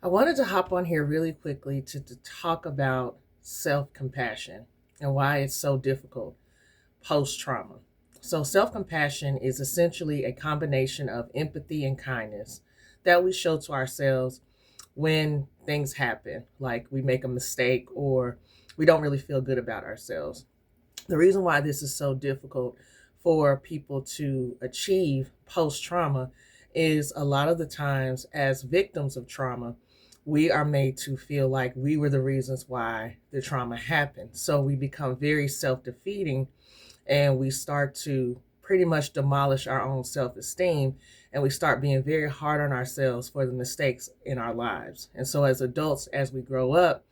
I wanted to hop on here really quickly to talk about self compassion and why it's so difficult post trauma. So, self compassion is essentially a combination of empathy and kindness that we show to ourselves when things happen, like we make a mistake or we don't really feel good about ourselves. The reason why this is so difficult for people to achieve post trauma is a lot of the times, as victims of trauma, we are made to feel like we were the reasons why the trauma happened. So we become very self defeating and we start to pretty much demolish our own self esteem, and we start being very hard on ourselves for the mistakes in our lives. And so, as adults, as we grow up,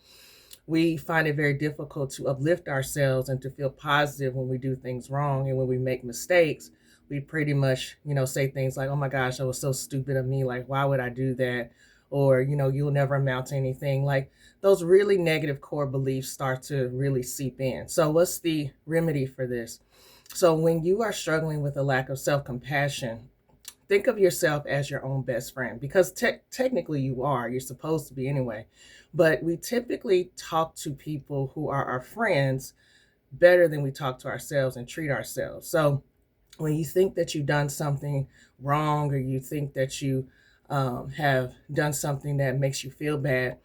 we find it very difficult to uplift ourselves and to feel positive when we do things wrong. And when we make mistakes, we pretty much, say things like, oh my gosh, that was so stupid of me. Like, why would I do that? Or, you'll never amount to anything. Like, those really negative core beliefs start to really seep in. So, what's the remedy for this? So, when you are struggling with a lack of self compassion, think of yourself as your own best friend, because technically you are. You're supposed to be anyway. But we typically talk to people who are our friends better than we talk to ourselves and treat ourselves. So when you think that you've done something wrong, or you think that you have done something that makes you feel bad,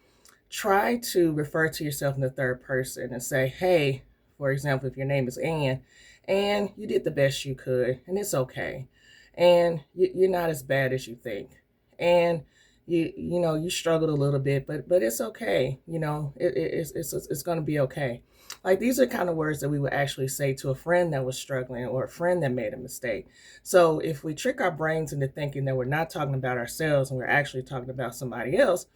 try to refer to yourself in the third person and say, hey, for example, if your name is Ann, and you did the best you could, and it's okay. And you're not as bad as you think. And you struggled a little bit, but it's okay. It's going to be okay. Like, these are kind of words that we would actually say to a friend that was struggling or a friend that made a mistake. So if we trick our brains into thinking that we're not talking about ourselves and we're actually talking about somebody else,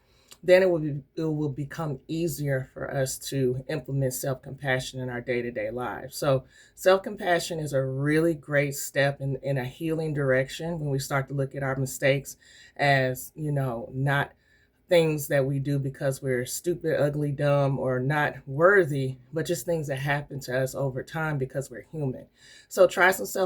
then it will become easier for us to implement self-compassion in our day-to-day lives. So self-compassion is a really great step in a healing direction when we start to look at our mistakes as, not things that we do because we're stupid, ugly, dumb, or not worthy, but just things that happen to us over time because we're human. So try some self